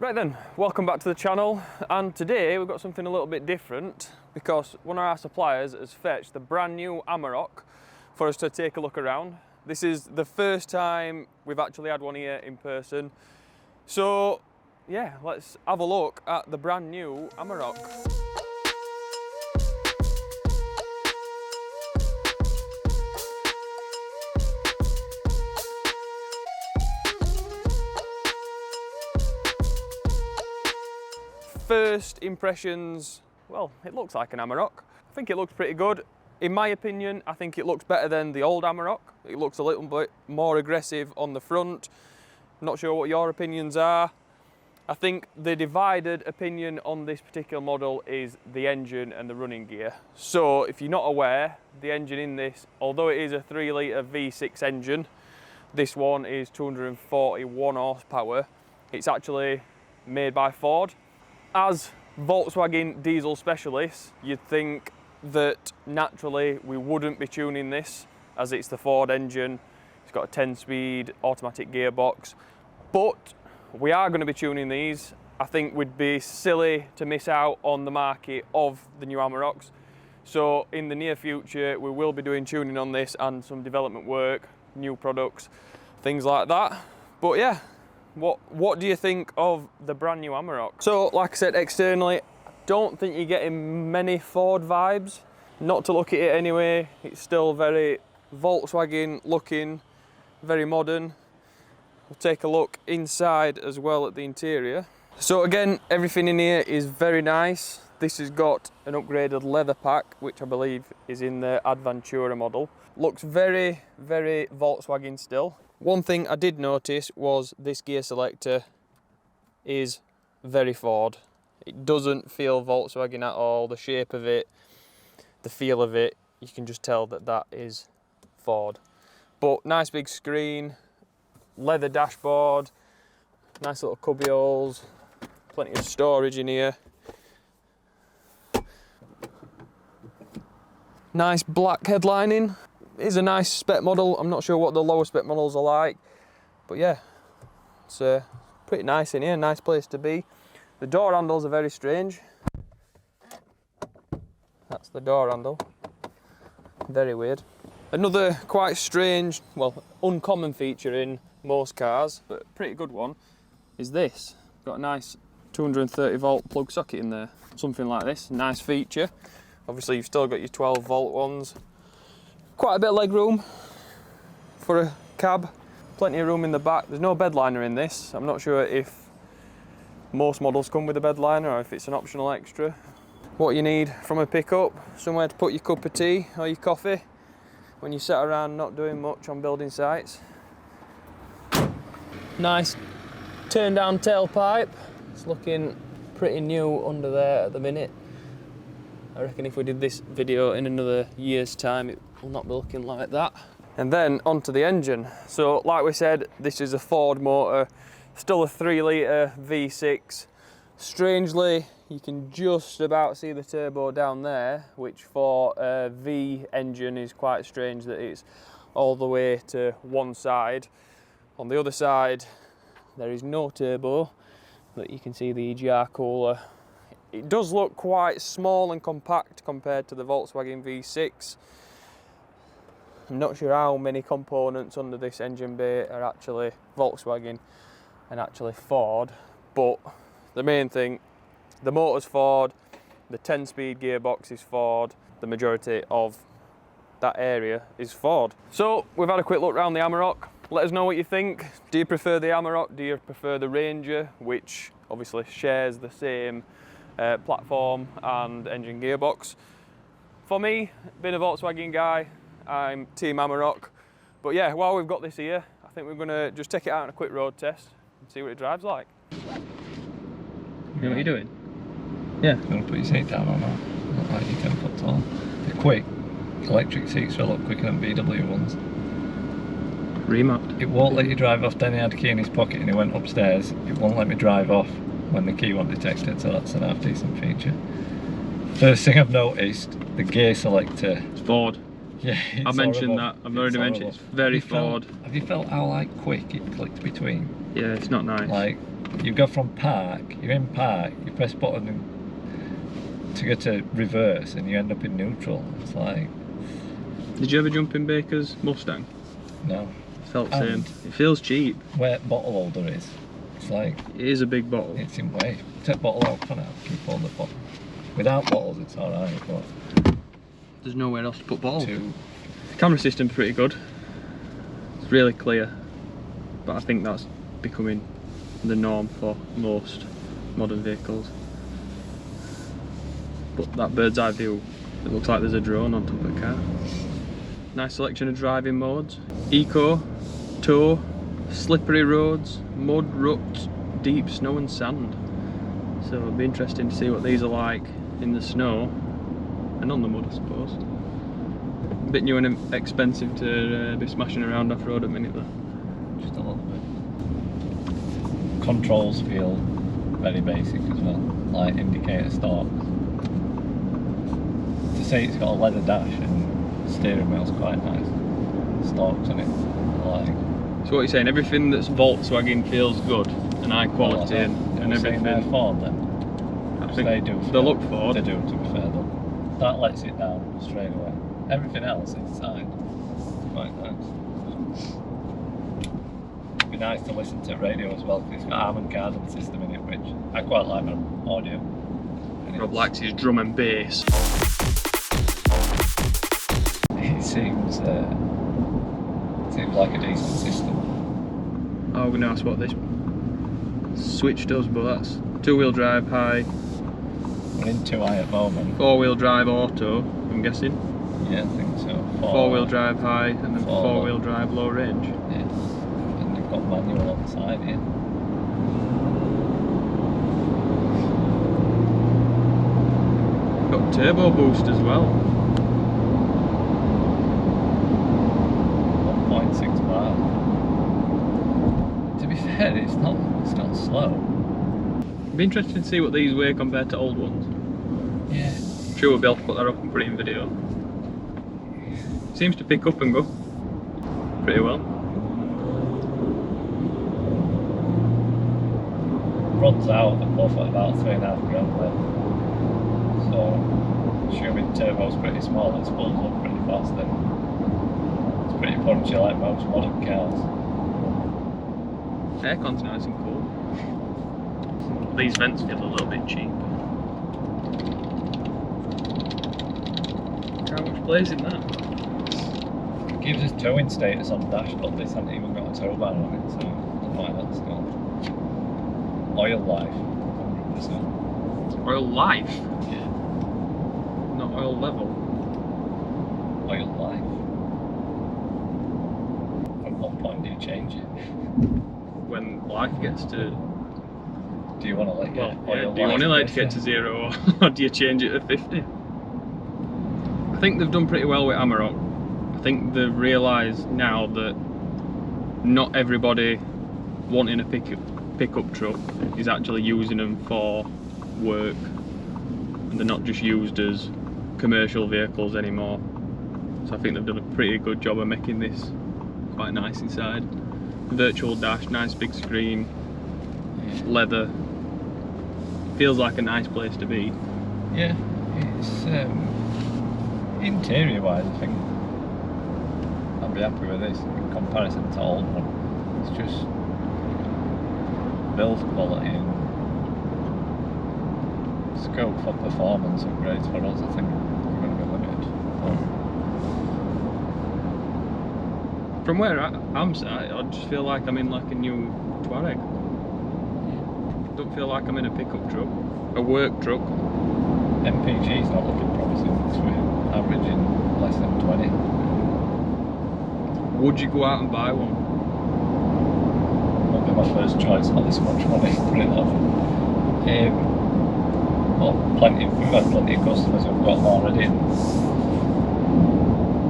Right then, welcome back to the channel, and today we've got something a little bit different because one of our suppliers has fetched the brand new Amarok for us to take a look around. This is the first time we've actually had one here in person. So yeah, let's have a look at the brand new Amarok. First impressions, well, it looks like an Amarok. I think it looks pretty good. In my opinion, I think it looks better than the old Amarok. It looks a little bit more aggressive on the front. Not sure what your opinions are. I think the divided opinion on this particular model is the engine and the running gear. So if you're not aware, the engine in this, although it is a 3-litre V6 engine, this one is 241 horsepower. It's actually made by Ford. As Volkswagen diesel specialists, you'd think that naturally we wouldn't be tuning this as it's the Ford engine. It's got a 10-speed automatic gearbox, but we are going to be tuning these. I think we'd be silly to miss out on the market of the new Amaroks. So in the near future, we will be doing tuning on this and some development work, new products, things like that. But yeah. What do you think of the brand new Amarok? So, like I said, externally, I don't think you're getting many Ford vibes. Not to look at it anyway, it's still very Volkswagen looking, very modern. We'll take a look inside as well at the interior. So again, everything in here is very nice. This has got an upgraded leather pack, which I believe is in the Adventura model. Looks very, very Volkswagen still. One thing I did notice was this gear selector is very Ford. It doesn't feel Volkswagen at all. The shape of it, the feel of it, you can just tell that that is Ford. But nice big screen, leather dashboard, nice little cubby holes, plenty of storage in here. Nice black headlining. It is a nice spec model. I'm not sure what the lower spec models are like, but yeah, it's pretty nice in here, nice place to be. The door handles are very strange. That's the door handle. Very weird. Another quite strange, well, uncommon feature in most cars, but pretty good one, is this. Got a nice 230 volt plug socket in there. Something like this, nice feature. Obviously you've still got your 12 volt ones. Quite a bit of leg room for a cab. Plenty of room in the back. There's no bed liner in this. I'm not sure if most models come with a bed liner or if it's an optional extra. What you need from a pickup, somewhere to put your cup of tea or your coffee when you sit around not doing much on building sites. Nice turn down tailpipe. It's looking pretty new under there at the minute. I reckon if we did this video in another year's time, it will not be looking like that. And then onto the engine. So like we said, this is a Ford motor, still a 3-litre V6. Strangely, you can just about see the turbo down there, which for a V engine is quite strange that it's all the way to one side. On the other side, there is no turbo, but you can see the EGR cooler. It does look quite small and compact compared to the Volkswagen V6. I'm not sure how many components under this engine bay are actually Volkswagen and actually Ford, but the main thing, the motor's Ford, the 10-speed gearbox is Ford, the majority of that area is Ford. So we've had a quick look around the Amarok. Let us know what you think. Do you prefer the Amarok? Do you prefer the Ranger, which obviously shares the same platform and engine gearbox? For me, being a Volkswagen guy, I'm Team Amarok. But yeah, while we've got this here, I think we're going to just take it out on a quick road test and see what it drives like. You know what you're doing? Yeah. You want to put your seat down or not? Not like you can put on. They're quick. Electric seats are a lot quicker than VW ones. Remapped. It won't let you drive off. Danny had a key in his pocket and he went upstairs. It won't let me drive off when the key won't detect it, so that's an half-decent feature. First thing I've noticed, the gear selector. It's Ford. Yeah, I mentioned horrible. that. I've already mentioned it's very Ford. Have you felt how like quick it clicked between? Yeah, it's not nice. Like you go from park, you're in park, you press button to go to reverse, and you end up in neutral. It's like. Did you ever jump in Baker's Mustang? No. Felt the same. It feels cheap. Where bottle holder is, it's like. It is a big bottle. It's in way. Take bottle out for now. Keep all the bottle. Without bottles, it's alright, but. There's nowhere else to put bottles. Two. Camera system's pretty good. It's really clear, but I think that's becoming the norm for most modern vehicles. But that bird's eye view, it looks like there's a drone on top of the car. Nice selection of driving modes. Eco, tow, slippery roads, mud, ruts, deep snow and sand. So it'll be interesting to see what these are like in the snow and on the mud, I suppose. A bit new and expensive to be smashing around off road at minute though. Just a little bit. Controls feel very basic as well, like indicator stalks. To say it's got a leather dash and steering wheel's quite nice. Stalks on it, like. So what you're saying, everything that's Volkswagen feels good and high quality and everything. They're Ford then. I think they do. They look Ford. They do, to be fair though. That lets it down straight away. Everything else inside, quite nice. It'd be nice to listen to radio as well, because it's got Harman Kardon system in it, which I quite like my audio. Rob likes his drum and bass. It seems like a decent system. Oh, we're gonna ask what this switch does, but that's two-wheel drive high. We're in 2i at the moment. Four-wheel drive auto, I'm guessing. Yeah, I think so. Four-wheel drive high and then four-wheel drive low range. Yeah. And they've got manual on the side here. Got turbo boost as well. 1.6 miles. To be fair, it's not slow. It'd be interesting to see what these weigh compared to old ones. Yeah. I'm sure we'll be able to put that up and put it in video. Seems to pick up and go pretty well. Runs out and both at about 3.5 grand left. So, assuming turbo's pretty small, it spools up pretty fast then. It's pretty punchy like most modern cars. Aircon's nice and cool. These vents feel a little bit cheap. How much plays in that? It gives us towing status on the dash, but this hasn't even got a tow bar on it, so why that's not. Oil life, 100%. Oil life? Yeah. Not oil level. Oil life. At what point do you change it? When life gets to... Do you want to let your oil do you want to life get to 0 or do you change it to 50? I think they've done pretty well with Amarok. I think they've realised now that not everybody wanting a pickup truck is actually using them for work, and they're not just used as commercial vehicles anymore. So I think they've done a pretty good job of making this quite nice inside. Virtual dash, nice big screen, leather. Feels like a nice place to be. Yeah, it's interior wise, I think I'll be happy with this in comparison to old one. It's just build quality and scope for performance upgrades for us. I think we're going to be limited. From where I'm sat, I just feel like I'm in like a new Touareg. Don't feel like I'm in a pickup truck, a work truck. MPG's not looking promising, because we're averaging less than 20. Would you go out and buy one? Won't be my first choice, not this much money, put it that way. Well, we've had plenty of customers who've got them already, and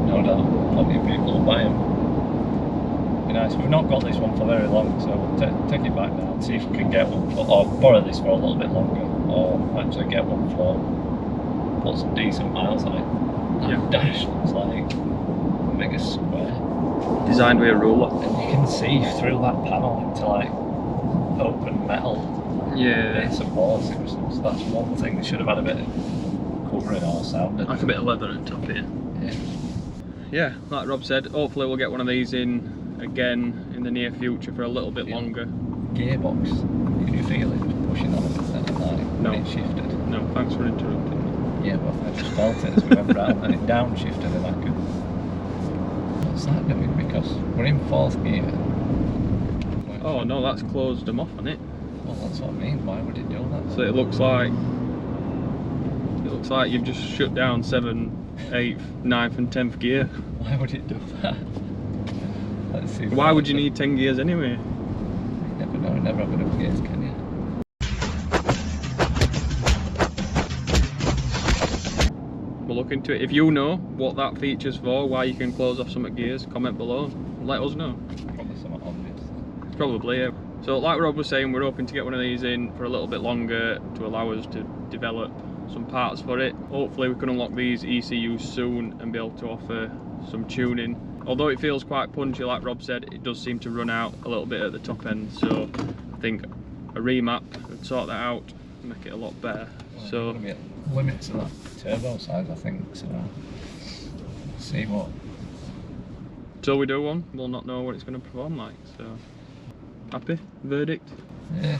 no doubt plenty of people will buy them. Be nice. We've not got this one for very long, so we'll take it back now and see if we can get one for, or borrow this for a little bit longer, or actually get one for, put some decent miles on it. That dash looks like biggest square. Designed with a ruler. And you can see through that panel into like open metal. Yeah. Bits and balls. So that's one thing. They should have had a bit of covering or sounding. Like a bit of leather at the top here. Yeah. Yeah, like Rob said, hopefully we'll get one of these in again in the near future for a little bit longer. Gearbox. Can you feel it just pushing on it then at night when it shifted? No, thanks for interrupting me. Yeah, but I just felt it as we went round and it downshifted and I could. What's that doing? Because we're in 4th gear. Oh no, that's closed them off on it. Well, that's what I mean. Why would it do that? So it looks like you've just shut down 7th, 8th, 9th and 10th gear. Why would it do that? Let's see. Why would you need 10 gears anyway? You never know. Never have enough gears, can you? We'll look into it. If you know what that feature's for, why you can close off some gears, comment below. Let us know. Probably something obvious. Probably, yeah. So like Rob was saying, we're hoping to get one of these in for a little bit longer to allow us to develop some parts for it. Hopefully we can unlock these ECUs soon and be able to offer some tuning. Although it feels quite punchy, like Rob said, it does seem to run out a little bit at the top end. So I think a remap would sort that out and make it a lot better. Well, so there's gonna be a limit to that turbo size, I think. So see what. Till we do one, we'll not know what it's going to perform like. So happy? Verdict? Yeah,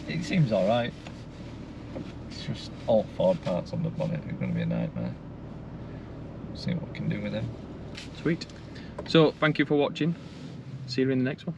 it seems alright. It's just all Ford parts on the bonnet are going to be a nightmare. See what we can do with them. Sweet. So thank you for watching. See you in the next one.